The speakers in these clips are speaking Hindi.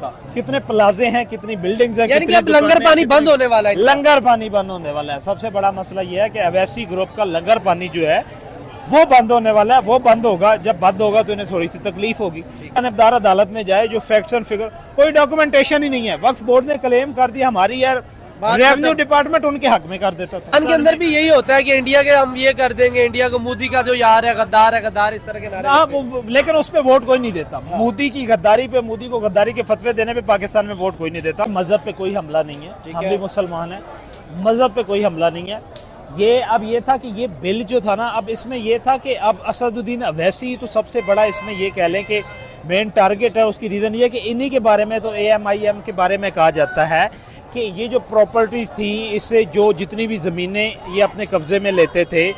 सकता। कितने प्लाजे हैं, कितनी बिल्डिंग्स हैं, यानी कि अब लंगर पानी बंद होने वाला है। लंगर पानी बंद होने वाला है। सबसे बड़ा मसला ये है कि अवैसी ग्रुप का लंगर पानी जो है वो बंद होने वाला है। वो बंद होगा, जब बंद होगा तो इन्हें थोड़ी सी तकलीफ होगी। जानबदार अदालत में जाए, जो फैक्ट्स एंड फिगर, कोई डॉक्यूमेंटेशन ही नहीं है। वक्फ बोर्ड ने क्लेम कर दिया, हमारी यार रेवेन्यू डिपार्टमेंट उनके हक में कर देता था। के अंदर भी यही होता है कि इंडिया के हम ये कर देंगे, इंडिया को मोदी का जो यार है, गद्दार, इस तरह के नारे। लेकिन उस पे वोट कोई नहीं देता। मोदी की गद्दारी पे, मोदी को गद्दारी के फतवे देने पे पाकिस्तान में वोट कोई नहीं देता। मजहब पे कोई हमला नहीं है, हम भी मुसलमान है, मजहब पे कोई हमला नहीं है। ये था कि ये बिल जो था ना, अब इसमें ये था कि अब असदुद्दीन अवैसी तो सबसे बड़ा इसमें ये कह लें कि मेन टारगेट है। उसकी रीज़न ये है कि इन्हीं के बारे में तो AMIM के बारे में कहा जाता है कि ये जो प्रॉपर्टीज थी, इससे जो जितनी भी ज़मीनें ये अपने कब्जे में लेते थे।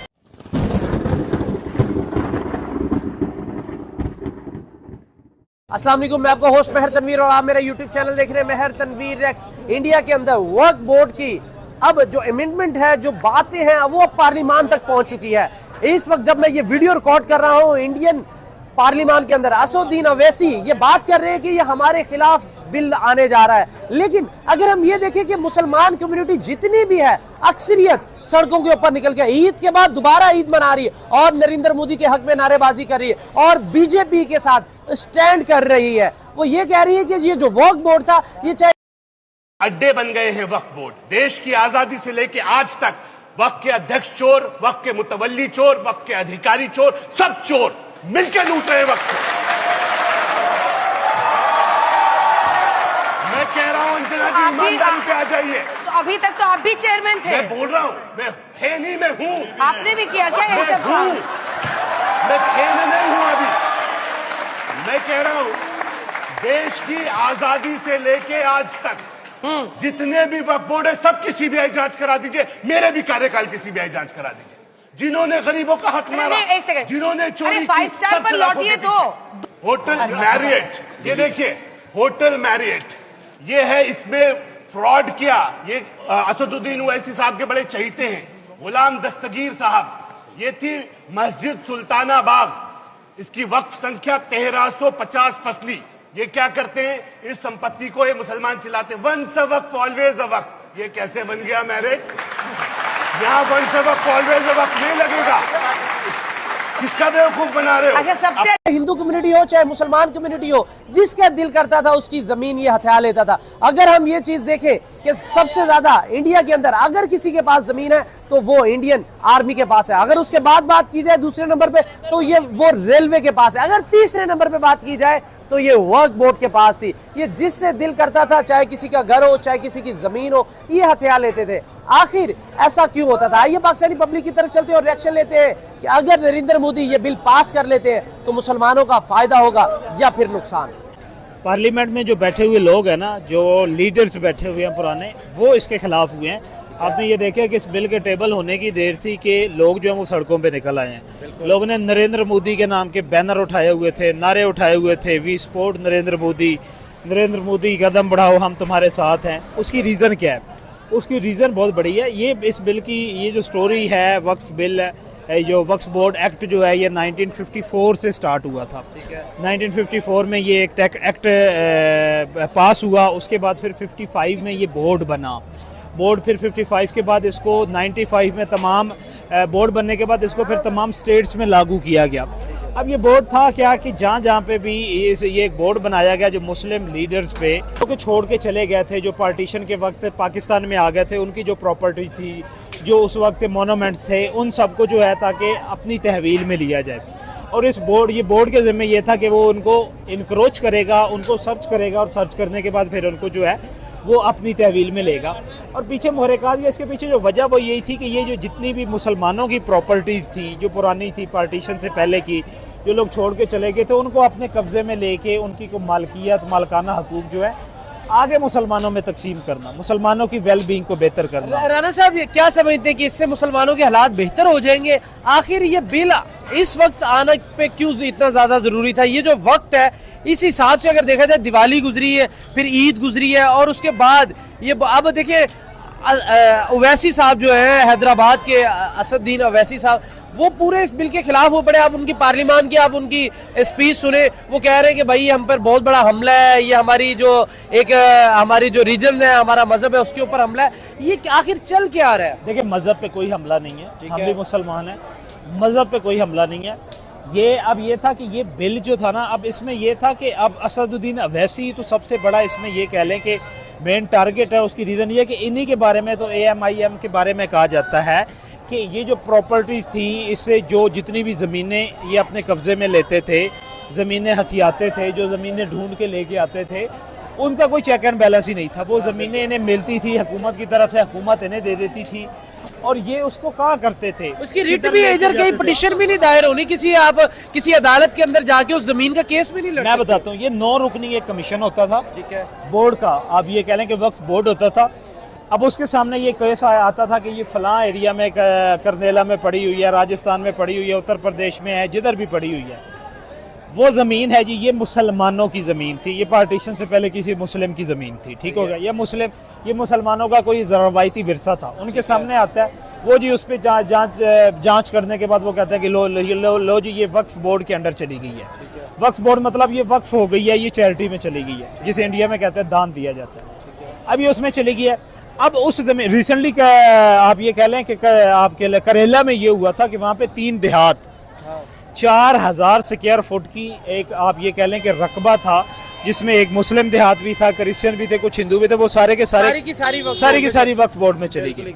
अस्सलाम वालेकुम, मैं आपका होस्ट मेहर तनवीर और आप मेरा यूट्यूब चैनल देख रहे हैं मेहर तनवीर एक्स। इंडिया के अंदर वक्फ बोर्ड की अब जो अमेंडमेंट है, जो बातें हैं, वो अब पार्लियामान तक पहुंच चुकी है। इस वक्त जब मैं ये वीडियो रिकॉर्ड कर रहा हूं, इंडियन पार्लियामान के अंदर असदुद्दीन अवैसी ये बात कर रहे हैं कि ये हमारे खिलाफ बिल आने जा रहा है। लेकिन अगर हम ये देखें कि मुसलमान कम्युनिटी जितनी भी है, अक्सरियत सड़कों के ऊपर निकल के ईद के बाद दोबारा ईद मना रही है और नरेंद्र मोदी के हक में नारेबाजी कर रही है और बीजेपी के साथ स्टैंड कर रही है। वो ये कह रही है कि ये जो वक्फ बोर्ड था, ये चाहे अड्डे बन गए हैं वक्फ बोर्ड। देश की आजादी से लेकर आज तक वक्फ के अध्यक्ष चोर, वक्फ के मुतवल्ली चोर, वक्फ के अधिकारी चोर, सब चोर मिलकर लूट रहे हैं वक्फ। मैं कह रहा हूं अंजना जी, ईमानदारी पे आ जाइए। तो अभी तक तो आप भी चेयरमैन थे। मैं बोल रहा हूं, मैं थे नहीं, मैं हूं। आपने भी किया क्या ये सब काम? मैं थे नहीं हूं अभी। मैं कह रहा हूं देश की आजादी से लेके आज तक जितने भी वक्फ बोर्ड है, सबकी सीबीआई जांच करा दीजिए। मेरे भी कार्यकाल की सीबीआई जांच करा दीजिए। जिन्होंने गरीबों का हक मारा, एक सेकंड, जिन्होंने चोरी की, 5 स्टार पर लौटिए तो होटल मैरियट, ये देखिए होटल मैरियट, ये है, इसमें फ्रॉड किया। ये असदुद्दीन ओवैसी साहब के बड़े चहीते हैं, गुलाम दस्तगीर साहब। ये थी मस्जिद सुल्ताना बाग, इसकी वक्फ संख्या 1350 फसली। ये क्या करते हैं, इस संपत्ति को ये मुसलमान चिल्लाते हैं, once a Waqf always a वक्फ। ये कैसे बन गया मैरिट? यहाँ once a Waqf always a वक्फ नहीं लगेगा। किसका बेवकूफ बना रहे हो? अच्छा, सबसे हिंदू कम्युनिटी हो चाहे मुसलमान कम्युनिटी हो, जिसका दिल करता था उसकी जमीन ये हथिया लेता था। अगर हम ये चीज देखें कि सबसे ज्यादा इंडिया के अंदर अगर किसी के पास जमीन है तो वो इंडियन आर्मी के पास है। अगर उसके बाद बात की जाए दूसरे नंबर पे तो ये वो रेलवे के पास है। अगर तीसरे नंबर पे बात की जाए तो ये वक्फ बोर्ड के पास थी। ये जिससे दिल करता था, चाहे किसी का घर हो चाहे किसी की जमीन हो, ये हथिया लेते थे। आखिर ऐसा क्यों होता था? आइए पाकिस्तानी पब्लिक की तरफ चलते हैं और रिएक्शन लेते हैं कि अगर नरेंद्र मोदी ये बिल पास कर लेते हैं तो मुसलमानों का फायदा होगा या फिर नुकसान। पार्लियामेंट में जो बैठे हुए लोग हैं ना, जो लीडर्स बैठे हुए हैं पुराने, वो इसके खिलाफ हुए हैं। आपने ये देखा कि इस बिल के टेबल होने की देर थी कि लोग जो हैं वो सड़कों पे निकल आए हैं। लोगों ने नरेंद्र मोदी के नाम के बैनर उठाए हुए थे, नारे उठाए हुए थे, वी सपोर्ट नरेंद्र मोदी कदम बढ़ाओ, हम तुम्हारे साथ हैं। उसकी रीज़न क्या है? उसकी रीज़न बहुत बड़ी है। ये इस बिल की ये जो स्टोरी है, वक्फ बिल है, जो वक्फ बोर्ड एक्ट जो है, ये 1954 से स्टार्ट हुआ था। 1954 में ये एक एक्ट पास हुआ। उसके बाद फिर 55 में ये बोर्ड बना। बोर्ड फिर 55 के बाद इसको 95 में तमाम बोर्ड बनने के बाद इसको फिर तमाम स्टेट्स में लागू किया गया। अब ये बोर्ड था क्या कि जहाँ पे भी ये एक बोर्ड बनाया गया जो मुस्लिम लीडर्स पे तो छोड़ के चले गए थे, जो पार्टीशन के वक्त पाकिस्तान में आ गए थे, उनकी जो प्रॉपर्टी थी, जो उस वक्त मोनूमेंट्स थे, उन सबको जो है ताकि अपनी तहवील में लिया जाए। और ये बोर्ड के ज़िम्मे ये था कि वो उनको इनक्रोच करेगा, उनको सर्च करेगा और सर्च करने के बाद फिर उनको जो है वो अपनी तहवील में लेगा। और पीछे मुहर्रिकात या इसके पीछे जो वजह वो यही थी कि ये जो जितनी भी मुसलमानों की प्रॉपर्टीज़ थी, जो पुरानी थी पार्टीशन से पहले की, जो लोग छोड़ के चले गए थे, उनको अपने कब्ज़े में लेके उनकी को मालकियत, मालकाना हकूक़ जो है आगे मुसलमानों में तकसीम करना, मुसलमानों की वेल बींग को बेहतर करना। राना साहब, ये क्या समझते हैं कि इससे मुसलमानों के हालात बेहतर हो जाएंगे? आखिर ये बिल इस वक्त आने पे क्यों इतना ज़्यादा ज़रूरी था? ये जो वक्त है, इस हिसाब से अगर देखा जाए दिवाली गुजरी है, फिर ईद गुजरी है और उसके बाद ये अब देखिए ओवैसी साहब जो है हैदराबाद के, असदुद्दीन ओवैसी साहब, वो पूरे इस बिल के खिलाफ हो पड़े। आप उनकी पार्लियामान की आप उनकी स्पीच सुने, वो कह रहे हैं कि भाई हम पर बहुत बड़ा हमला है, ये हमारी जो हमारी जो रीजन है, हमारा मजहब है, उसके ऊपर हमला है। ये आखिर चल क्या आ रहा है? देखिए, मजहब पे कोई हमला नहीं है, हम है। भी मुसलमान हैं, मजहब पे कोई हमला नहीं है। ये था कि ये बिल जो था ना, अब इसमें ये था कि अब असदुद्दीन ओवैसी तो सबसे बड़ा इसमें ये कह लें कि मेन टारगेट है। उसकी रीज़न ये है कि इन्हीं के बारे में तो AMIM के बारे में कहा जाता है कि ये जो प्रॉपर्टीज़ थी, इससे जो जितनी भी ज़मीनें ये अपने कब्ज़े में लेते थे, ज़मीनें हथियाते थे, जो ज़मीनें ढूंढ के लेके आते थे, उनका कोई चेक एंड बैलेंस ही नहीं था। वो ज़मीनें इन्हें मिलती थी हुकूमत की तरफ से, हुकूमत इन्हें दे देती थी और ये उसको कहाँ करते थे। उसकी रिट भी इधर कहीं पिटिशन भी नहीं दायर होनी, किसी अदालत के अंदर जाके उस जमीन का केस भी नहीं लड़ मैं बताता हूँ, ये 9 रुकनी एक कमीशन होता था, ठीक है, बोर्ड का, आप ये कह लें कि वक्फ बोर्ड होता था। अब उसके सामने ये केस आता था कि ये फलां एरिया में करनेला में पड़ी हुई है, राजस्थान में पड़ी हुई है, उत्तर प्रदेश में है, जिधर भी पड़ी हुई है, वो ज़मीन है जी, ये मुसलमानों की ज़मीन थी, ये पार्टीशन से पहले किसी मुस्लिम की ज़मीन थी, ठीक हो गया। ये मुसलमानों का कोई रवायती विरसा था, उनके सामने आता है वो जी, उस पर जांच करने के बाद वो कहते हैं कि लो जी, ये वक्फ बोर्ड के अंडर चली गई है। वक्फ बोर्ड मतलब ये वक्फ हो गई है, ये चैरिटी में चली गई है, जिसे इंडिया में कहते हैं दान दिया जाता है। अब ये उसमें चली गई है। अब उस जमीन रिसेंटली आप ये कह लें कि आपके करेला में ये हुआ था कि वहाँ पे 3 देहात 4000 स्क्वायर फुट की एक आप ये कह लें कि रकबा था, जिसमें एक मुस्लिम देहात भी था, क्रिश्चियन भी थे, कुछ हिंदू भी थे, वो सारे के सारे की सारी वक्फ बोर्ड में चली गई।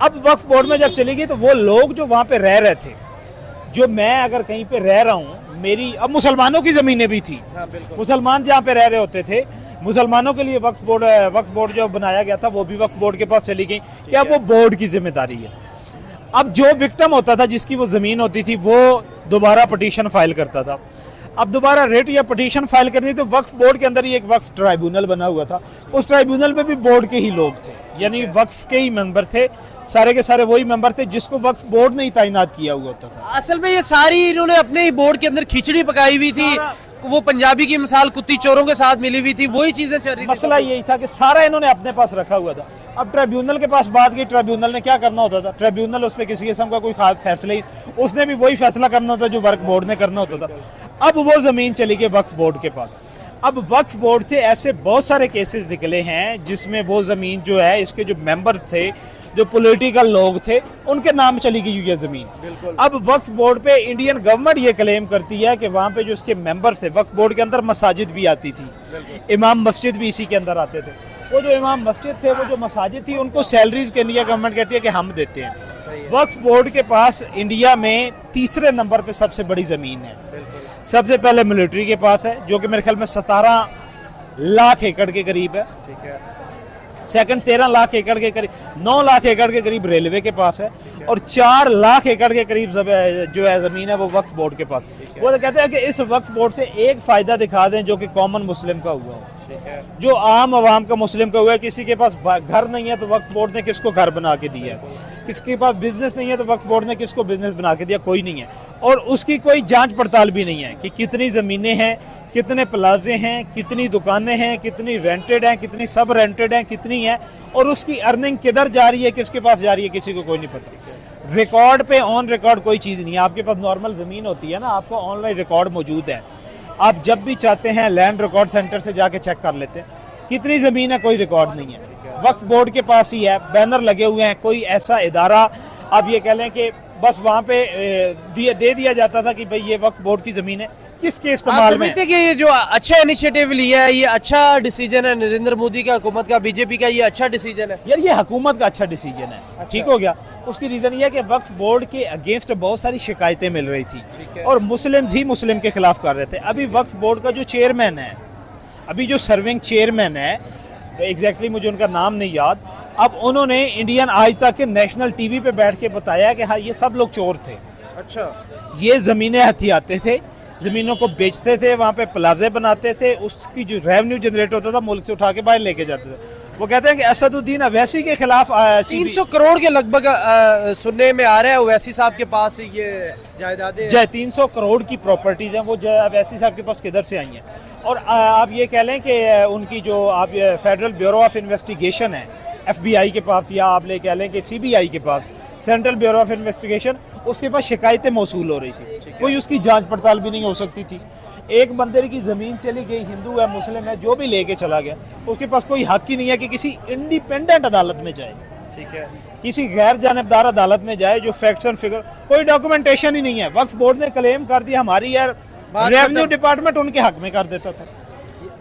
अब वक्फ बोर्ड में जब चली गई तो वो लोग जो वहाँ पे रह रहे थे, जो मैं अगर कहीं पे रह रहा हूँ, मेरी अब मुसलमानों की ज़मीनें भी थी, मुसलमान जहाँ पे रह रहे होते थे, मुसलमानों के लिए वक्फ बोर्ड जो बनाया गया था वो भी वक्फ बोर्ड के पास चली गई कि अब वो बोर्ड की जिम्मेदारी है। अब जो विक्टिम होता था, जिसकी वो ज़मीन होती थी, वो दोबारा पटिशन फाइल करता था। अब दोबारा रेट या पटिशन फाइल करनी तो वक्फ बोर्ड के अंदर ही एक वक्फ ट्राइब्यूनल बना हुआ था, उस ट्राइब्यूनल में भी बोर्ड के ही लोग थे, यानी वक्फ के ही मेंबर थे, सारे के सारे वही मेंबर थे जिसको वक्फ बोर्ड ने ही तैनात किया हुआ होता था। असल में ये सारी इन्होंने अपने ही बोर्ड के अंदर खिचड़ी पकाई हुई थी, वो पंजाबी की मिसाल कुत्ती चोरों के साथ मिली हुई थी, वही चीजें चल रही थी। मसला यही था कि सारा इन्होंने अपने पास रखा हुआ था। अब ट्रिब्यूनल के पास बात की, ट्रिब्यूनल ने क्या करना होता था, ट्रिब्यूनल उस पर किसी किस्म का कोई खास फैसला ही, उसने भी वही फैसला करना होता जो वर्क बोर्ड ने करना होता था। अब वो ज़मीन चली गई वक्फ बोर्ड के पास। अब वक्फ बोर्ड से ऐसे बहुत सारे केसेस निकले हैं जिसमें वो ज़मीन जो है, इसके जो मेंबर्स थे, जो पॉलिटिकल लोग थे, उनके नाम चली गई हुई है ज़मीन। अब वक्फ बोर्ड पे इंडियन गवर्नमेंट ये क्लेम करती है कि वहाँ पे जो उसके मेंबर्स थे, वक्फ बोर्ड के अंदर मसाजिद भी आती थी, इमाम मस्जिद भी इसी के अंदर आते थे। वो जो इमाम मस्जिद थे, वो जो मसाजिद थी, उनको सैलरीज के इंडिया गवर्नमेंट कहती है कि हम देते हैं। वक्फ बोर्ड के पास इंडिया में 3रे नंबर पे सबसे बड़ी ज़मीन है। सबसे पहले मिलिट्री के पास है, जो कि मेरे ख्याल में 17 लाख एकड़ के करीब है, ठीक है। सेकंड 13 लाख एकड़ के करीब, 9 लाख एकड़ के करीब रेलवे के पास है, और 4 लाख एकड़ के करीब जो है ज़मीन है वो वक्फ बोर्ड के पास। वो तो कहते हैं कि इस वक्फ बोर्ड से एक फ़ायदा दिखा दें जो कि कॉमन मुस्लिम का हुआ हो, जो आम आवाम का मुस्लिम का हुआ है। किसी के पास घर नहीं है तो वक्फ बोर्ड ने किसको घर बना के दिया है, किसके पास बिजनेस नहीं है तो वक्फ बोर्ड ने किसको बिजनेस बना के दिया, कोई नहीं है। और उसकी कोई जांच पड़ताल भी नहीं है कि कितनी ज़मीनें हैं, कितने प्लाजे हैं, कितनी दुकानें हैं, कितनी रेंटेड हैं, कितनी सब रेंटेड हैं, कितनी हैं, और उसकी अर्निंग किधर जा रही है, किसके पास जा रही है, किसी को कोई नहीं पता। रिकॉर्ड पे ऑन रिकॉर्ड कोई चीज़ नहीं है। आपके पास नॉर्मल ज़मीन होती है ना, आपको ऑनलाइन रिकॉर्ड मौजूद है, आप जब भी चाहते हैं लैंड रिकॉर्ड सेंटर से जाके चेक कर लेते हैं कितनी ज़मीन है, कोई रिकॉर्ड नहीं है। वक्फ बोर्ड के पास ही है, बैनर लगे हुए हैं, कोई ऐसा इदारा आप ये कह लें कि बस वहाँ पे दे दिया जाता था कि भाई ये वक्फ बोर्ड की ज़मीन है, किसके इस्तेमाल में। कि ये जो अच्छा इनिशिएटिव लिया है, ये अच्छा डिसीजन है नरेंद्र मोदी का, हुकूमत का, बीजेपी का, ये अच्छा डिसीजन है यार, ये हुकूमत का अच्छा डिसीजन है, ठीक हो गया। उसकी रीज़न ये है कि वक्फ बोर्ड के अगेंस्ट बहुत सारी शिकायतें मिल रही थी और मुस्लिम ही मुस्लिम के खिलाफ कर रहे थे। अभी वक्फ बोर्ड का जो चेयरमैन है, अभी जो सर्विंग चेयरमैन है, एग्जैक्टली मुझे उनका नाम नहीं याद, अब उन्होंने इंडियन आज तक के नेशनल टीवी पे बैठ के बताया कि हाँ, ये सब लोग चोर थे। अच्छा, ये ज़मीनें हथियाते थे, ज़मीनों को बेचते थे, वहाँ पे प्लाजे बनाते थे, उसकी जो रेवेन्यू जनरेट होता था मुल्क से उठा के बाहर लेके जाते थे। वो कहते हैं कि असदुद्दीन ओवैसी के खिलाफ 300 करोड़ के लगभग सुनने में आ रहा है ओवैसी साहब के पास ये जायदादें 300 करोड़ की प्रॉपर्टीज हैं, वो ओवैसी साहब के पास किधर से आई हैं। और आप ये कह लें कि उनकी जो आप फेडरल ब्यूरो ऑफ इन्वेस्टिगेशन है, FBI के पास, या आप ले कह लें कि CBI के पास, सेंट्रल ब्यूरो ऑफ इन्वेस्टिगेशन, उसके पास शिकायतें मौसूल हो रही थी, कोई उसकी जांच पड़ताल भी नहीं हो सकती थी। एक बंदे की ज़मीन चली गई, हिंदू है मुस्लिम है जो भी लेके चला गया, उसके पास कोई हक ही नहीं है कि किसी इंडिपेंडेंट अदालत में जाए, ठीक है, किसी गैर जानबदार अदालत में जाए जो फैक्ट्स एंड फिगर, कोई डॉक्यूमेंटेशन ही नहीं है। वक्फ बोर्ड ने क्लेम कर दिया हमारी यार, रेवेन्यू डिपार्टमेंट उनके हक में कर देता था,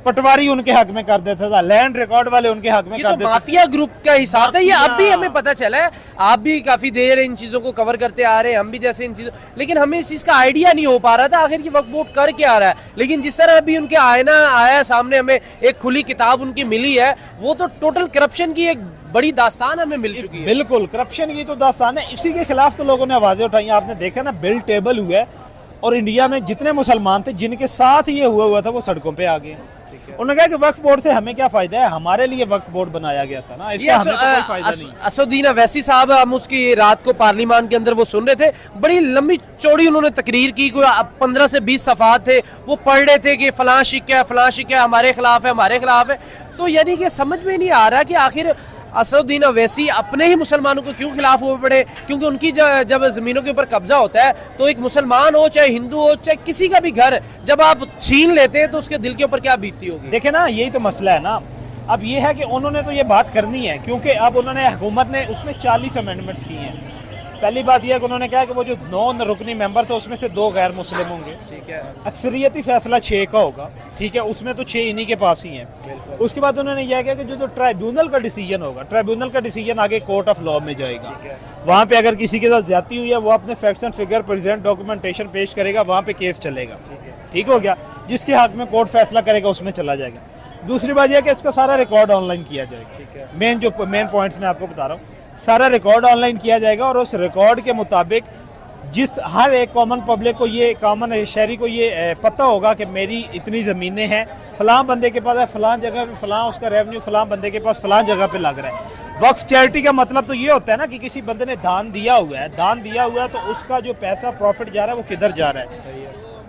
पटवारी उनके हक में कर देता था, लैंड रिकॉर्ड वाले उनके हक में ये कर तो देते थे। माफिया ग्रुप का हिसाब था ये, अब भी माफिया। हमें पता चला है। आप भी काफी देर इन चीजों को कवर करते आ रहे हैं, हम भी जैसे इन चीजों, लेकिन हमें इस चीज का आइडिया नहीं हो पा रहा था आखिर ये वक्फ बोर्ड कर क्या रहा है। लेकिन जिस तरह अभी उनके आईना आया सामने, हमें एक खुली किताब उनकी मिली है, वो तो टोटल करप्शन की एक बड़ी दास्तान हमें मिल चुकी है। बिल्कुल, करप्शन की तो दास्तान है, इसी के खिलाफ तो लोगों ने आवाजें उठाई। आपने देखा ना, बिल टेबल हुआ है और इंडिया में जितने मुसलमान थे जिनके साथ ये हुआ था वो सड़कों पे आ गए। उन्होंने कहा कि वक्फ बोर्ड से हमें क्या फायदा है, हमारे लिए वक्फ बोर्ड बनाया गया था ना, इसका हमें तो कोई फायदा नहीं। असदुद्दीन अवैसी साहब, हम उसकी रात को पार्लियामान के अंदर वो सुन रहे थे, बड़ी लंबी चौड़ी उन्होंने तकरीर की, कोई 15 से 20 सफ़ात थे, वो पढ़ रहे थे कि फलां शिक्का है, फलां शिक्का है, हमारे खिलाफ है, हमारे खिलाफ है। तो यानी कि समझ में नहीं आ रहा कि आखिर असदुद्दीन अवैसी अपने ही मुसलमानों के क्यों खिलाफ हुए पड़े, क्योंकि उनकी जब ज़मीनों के ऊपर कब्जा होता है तो एक मुसलमान हो चाहे हिंदू हो चाहे किसी का भी घर जब आप छीन लेते हैं तो उसके दिल के ऊपर क्या बीतती होगी। देखे ना, यही तो मसला है ना। अब ये है कि उन्होंने तो ये बात करनी है, क्योंकि अब उन्होंने, हुकूमत ने उसमें 40 अमेंडमेंट्स की हैं। पहली बात यह है कि उन्होंने कहा कि वो जो 9 रुकनी मेंबर थे उसमें से 2 गैर मुस्लिम होंगे, ठीक है, अक्सरियती फैसला 6 का होगा, ठीक है, उसमें तो 6 इन्हीं के पास ही हैं। उसके बाद उन्होंने यह किया कि जो ट्राइब्यूनल का डिसीजन होगा, ट्राइब्यूनल का डिसीजन आगे कोर्ट ऑफ लॉ में जाएगा, वहाँ पे अगर किसी के साथ ज्यादती हुई है वो अपने facts and figure present documentation पेश करेगा, वहाँ पे केस चलेगा, ठीक हो गया, जिसके हक में कोर्ट फैसला करेगा उसमें चला जाएगा। दूसरी बात यह कि इसका सारा रिकॉर्ड ऑनलाइन किया जाएगा, मेन पॉइंट्स मैं आपको बता रहा हूँ, सारा रिकॉर्ड ऑनलाइन किया जाएगा और उस रिकॉर्ड के मुताबिक जिस हर एक कॉमन पब्लिक को, ये कॉमन शहरी को ये पता होगा कि मेरी इतनी ज़मीनें हैं, फलां बंदे के पास है, फलां जगह पे फलां उसका रेवेन्यू, फलां बंदे के पास फलां जगह पे लग रहा है। वक्फ चैरिटी का मतलब तो ये होता है ना कि किसी बंदे ने दान दिया हुआ है, दान दिया हुआ है तो उसका जो पैसा प्रॉफिट जा रहा है वो किधर जा रहा है,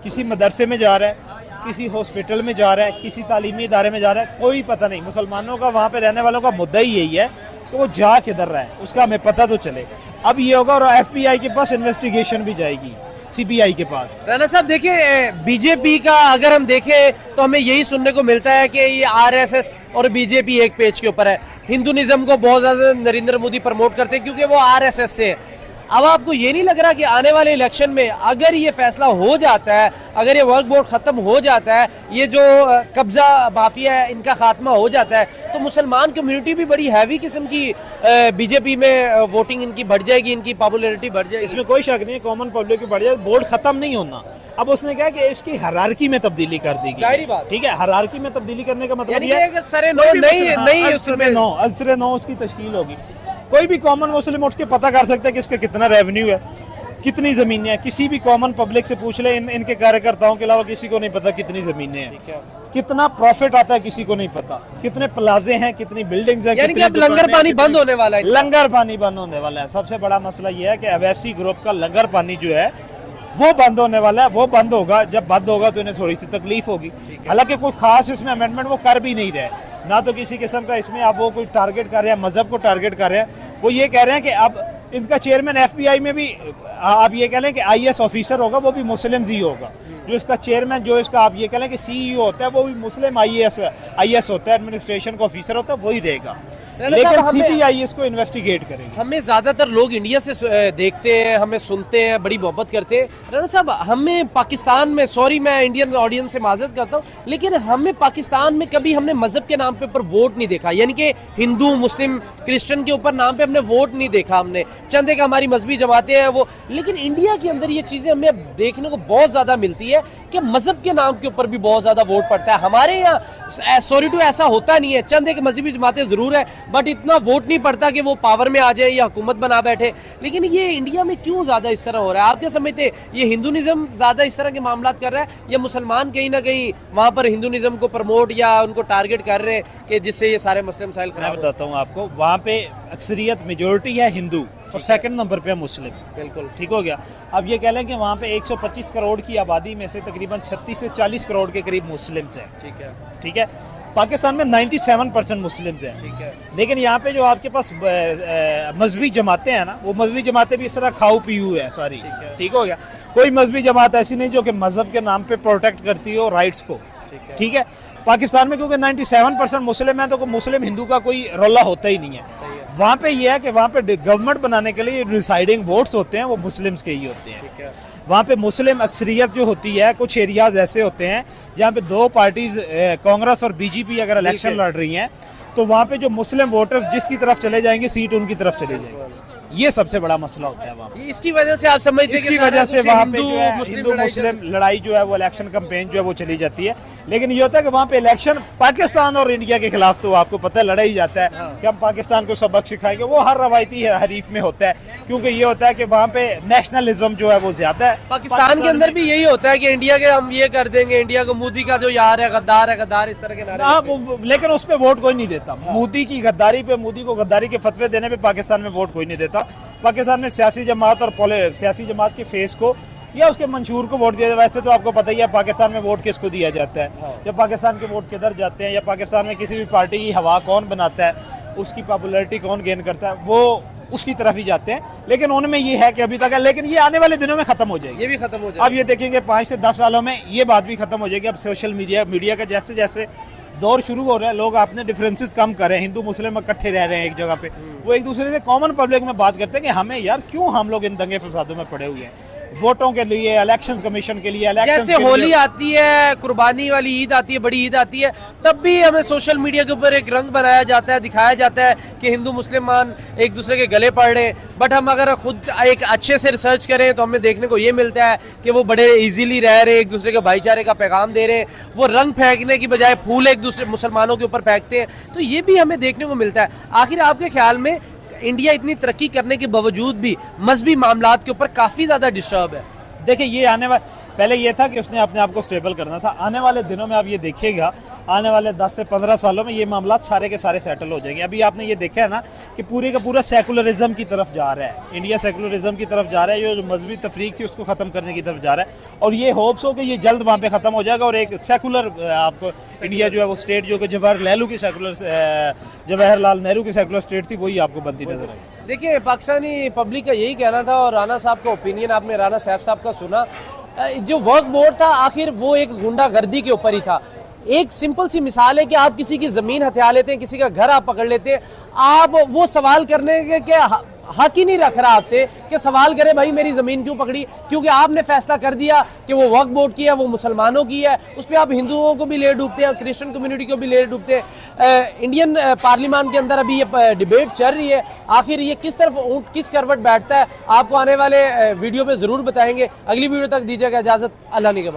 किसी मदरसे में जा रहा है, किसी हॉस्पिटल में जा रहा है, किसी तालीमी इदारे में जा रहा है, कोई पता नहीं। मुसलमानों का, वहाँ पे रहने वालों का मुद्दा ही यही है कि वो जा किधर रहा है, उसका हमें पता तो चले। अब ये होगा और FBI के पास इन्वेस्टिगेशन भी जाएगी, CBI के पास। राणा साहब देखिए, बीजेपी का अगर हम देखें तो हमें यही सुनने को मिलता है कि ये RSS और बीजेपी एक पेज के ऊपर है। हिंदुइज्म को बहुत ज़्यादा नरेंद्र मोदी प्रमोट करते हैं क्योंकि वो RSS से है। अब आपको ये नहीं लग रहा कि आने वाले इलेक्शन में अगर ये फैसला हो जाता है, अगर ये वक्फ बोर्ड ख़त्म हो जाता है, ये जो कब्जा माफिया है इनका खात्मा हो जाता है, तो मुसलमान कम्युनिटी भी बड़ी हैवी किस्म की बीजेपी में वोटिंग इनकी बढ़ जाएगी, इनकी पॉपुलैरिटी बढ़ जाएगी। इसमें कोई शक नहीं है, कॉमन पब्लिक की बढ़ जाए, बोर्ड खत्म नहीं होना। अब उसने कहा कि इसकी हरारकी में तब्दीली कर दी गई, जाहिर बात, ठीक है, हरारकी में तब्दीली करने का मतलब यानी ये कि सरे नो नहीं असरे 9 उसकी तश्कील होगी। कोई भी कॉमन मुस्लिम उठ के पता कर सकता है कि इसका कितना रेवेन्यू है, कितनी ज़मीनें हैं। किसी भी कॉमन पब्लिक से पूछ ले, इनके कार्यकर्ताओं के अलावा किसी को नहीं पता कितनी ज़मीनें हैं, कितना प्रॉफिट आता है किसी को नहीं पता, कितने प्लाजे हैं, कितनी बिल्डिंग्स हैं, यानी कि अब लंगर पानी बंद होने वाला है। लंगर पानी बंद होने वाला है। सबसे बड़ा मसला यह है कि अवैसी ग्रुप का लंगर पानी जो है वो बंद होने वाला है। वो बंद होगा, जब बंद होगा तो इन्हें थोड़ी सी तकलीफ होगी। हालांकि कोई खास इसमें अमेंडमेंट वो कर भी नहीं रहे, ना तो किसी किस्म का इसमें अब वो कोई टारगेट कर रहे हैं, मजहब को टारगेट कर रहे हैं। वो ये कह रहे हैं कि अब इनका चेयरमैन FBI में भी आप ये कह लें कि IS ऑफिसर होगा, वो भी मुस्लिम ही होगा। जो इसका चेयरमैन, जो इसका आप ये कह लें कि CEO होता है, वो भी मुस्लिम IS होता है, एडमिनिस्ट्रेशन का ऑफिसर होता है, वही रहेगा। लेकिन CBI इसको इन्वेस्टिगेट करेगी। हमें ज्यादातर लोग इंडिया से देखते हैं, हमें सुनते हैं, बड़ी मोहब्बत करते हैं। राणा साहब, हमें पाकिस्तान में, सॉरी मैं इंडियन ऑडियंस से माजरत करता हूँ, लेकिन हमें पाकिस्तान में कभी हमने मजहब के नाम पे ऊपर वोट नहीं देखा, यानी कि हिंदू मुस्लिम क्रिश्चियन के ऊपर नाम पे हमने वोट नहीं देखा। हमने चंद एक हमारी मजहबी जमातें हैं वो, लेकिन इंडिया के अंदर ये चीजें हमें अब देखने को बहुत ज्यादा मिलती है कि मजहब के नाम के ऊपर भी बहुत ज्यादा वोट पड़ता है। हमारे यहाँ सॉरी टू ऐसा होता नहीं है, चंद एक मजहबी जमातें जरूर है, बट इतना वोट नहीं पड़ता कि वो पावर में आ जाए या हुकूमत बना बैठे। लेकिन ये इंडिया में क्यों ज्यादा इस तरह हो रहा है? आप क्या समझते हैं, ये हिंदुइज्म ज्यादा इस तरह के मामला कर रहा है या मुसलमान कहीं ना कहीं वहां पर हिंदुइज्म को प्रमोट या उनको टारगेट कर रहे हैं कि जिससे ये सारे मसले मसाइल मैं खराब? बताता हूँ आपको, वहाँ पे अक्सरियत मेजोरिटी है हिंदू और सेकंड नंबर पे है मुस्लिम। बिल्कुल ठीक हो गया। अब ये कह लें कि वहाँ पे 125 करोड़ की आबादी में से तकरीबन 36 से 40 करोड़ के करीब मुस्लिम्स हैं। ठीक है। ठीक है, पाकिस्तान में 97% मुस्लिम्स हैं। ठीक है। लेकिन यहाँ पे जो आपके पास मजहबी जमातें हैं ना, वो मजहबी जमातें भी इस तरह खाऊ पीऊ है सारी। ठीक हो गया। कोई मजहबी जमात ऐसी नहीं जो कि मजहब के नाम पे प्रोटेक्ट करती हो राइट्स को। ठीक है। पाकिस्तान में क्योंकि 97% मुस्लिम है, तो मुस्लिम हिंदू का कोई रोला होता ही नहीं है। वहाँ पे ये है कि वहाँ पे गवर्नमेंट बनाने के लिए डिसाइडिंग वोट्स होते हैं वो मुस्लिम्स के ही होते हैं। वहाँ पे मुस्लिम अक्सरियत जो होती है, कुछ एरियाज ऐसे होते हैं जहाँ पे दो पार्टीज कांग्रेस और बीजेपी अगर इलेक्शन लड़ रही हैं, तो वहाँ पे जो मुस्लिम वोटर्स जिसकी तरफ चले जाएंगे सीट उनकी तरफ चली जाएगी। ये सबसे बड़ा मसला होता है वहाँ पे। इसकी वजह से आप समझते हैं इसकी वजह से वहाँ पे जो है हिंदू मुस्लिम लड़ाई जो है वो इलेक्शन कैंपेन जो है वो चली जाती है। लेकिन ये होता है कि वहाँ पे इलेक्शन पाकिस्तान और इंडिया के खिलाफ तो आपको पता है लड़ा ही जाता है कि हम पाकिस्तान को सबक सिखाएंगे। वो हर रवायती हरीफ में होता है, क्योंकि ये होता है कि वहाँ पे नेशनलिज्म जो है वो ज्यादा है। पाकिस्तान के अंदर भी यही होता है कि इंडिया के हम ये कर देंगे, इंडिया को मोदी का जो यार है गद्दार, इस तरह के नारे। लेकिन उस पर वोट कोई नहीं देता। मोदी की गद्दारी पे, मोदी को गद्दारी के फतवे देने पे पाकिस्तान में वोट कोई नहीं देता। पाकिस्तान में सियासी जमात और सियासी जमात के फेस को या उसके मंशूर को वोट दिया जाए। वैसे तो आपको पता ही है पाकिस्तान में वोट किसको दिया जाता है, या पाकिस्तान के वोट किधर जाते हैं, या पाकिस्तान में किसी भी पार्टी की हवा कौन बनाता है, उसकी पॉपुलैरिटी कौन गेन करता है, वो उसकी तरफ ही जाते हैं। लेकिन उनमें ये है कि अभी तक है, लेकिन ये आने वाले दिनों में खत्म हो जाएगी। ये भी खत्म हो जाएगी। अब ये देखेंगे 5 से 10 सालों में ये बात भी खत्म हो जाएगी। अब सोशल मीडिया का जैसे जैसे दौर शुरू हो रहा है, लोग अपने डिफरेंसेस कम कर रहे हैं, हिंदू मुस्लिम इकट्ठे रह रहे हैं एक जगह पे, वो एक दूसरे से कॉमन पब्लिक में बात करते हैं कि हमें यार क्यों हम लोग इन दंगे फसादों में पड़े हुए हैं, वोटों के लिए, इलेक्शन कमीशन के लिए, जैसे होली आती है, कुर्बानी वाली ईद आती है, बड़ी ईद आती है, तब भी हमें सोशल मीडिया के ऊपर एक रंग बनाया जाता है, दिखाया जाता है कि हिंदू मुसलमान एक दूसरे के गले पड़ रहे हैं। बट हम अगर खुद एक अच्छे से रिसर्च करें तो हमें देखने को ये मिलता है कि वो बड़े इजीली रह रहे हैं, एक दूसरे के भाईचारे का पैगाम दे रहे हैं। वो रंग फेंकने की बजाय फूल एक दूसरे मुसलमानों के ऊपर फेंकते हैं, तो ये भी हमें देखने को मिलता है। आखिर आपके ख्याल में इंडिया इतनी तरक्की करने के बावजूद भी मजहबी मामलात के ऊपर काफ़ी ज़्यादा डिस्टर्ब है? देखिए, ये पहले ये था कि उसने अपने आप को स्टेबल करना था। आने वाले दिनों में आप ये देखिएगा, आने वाले 10 से 15 सालों में ये मामला सारे के सारे सेटल हो जाएंगे। अभी आपने ये देखा है ना कि पूरे का पूरा सेकुलरिज्म की तरफ जा रहा है। इंडिया सेकुलरिज्म की तरफ जा रहा है, जो मजहबी तफरीक थी उसको ख़त्म करने की तरफ जा रहा है। और ये होप्स हो कि ये जल्द वहाँ पे ख़त्म हो जाएगा और एक सेकुलर आपको इंडिया जो है वो स्टेट जो कि जवाहरलाल नेहरू की सेकुलर स्टेट थी, वही आपको बनती नजर आएगी। देखिए, पाकिस्तानी पब्लिक का यही कहना था और राना साहब का ओपिनियन आपने राना साहब का सुना। जो वर्क बोर्ड था आखिर वो एक गुंडागर्दी के ऊपर ही था। एक सिंपल सी मिसाल है कि आप किसी की ज़मीन हथिया लेते हैं, किसी का घर आप पकड़ लेते हैं, आप वो सवाल करने के हक ही नहीं रख रहा आपसे कि सवाल करे भाई मेरी ज़मीन क्यों पकड़ी, क्योंकि आपने फैसला कर दिया कि वो वक्फ बोर्ड की है, वो मुसलमानों की है। उस पर आप हिंदुओं को भी ले डूबते हैं, क्रिश्चियन कम्युनिटी को भी ले डूबते हैं। इंडियन पार्लियामेंट के अंदर अभी ये डिबेट चल रही है, आखिर ये किस तरफ किस करवट बैठता है, आपको आने वाले वीडियो में ज़रूर बताएंगे। अगली वीडियो तक दीजिएगा इजाज़त। अल्लाह निगहबान।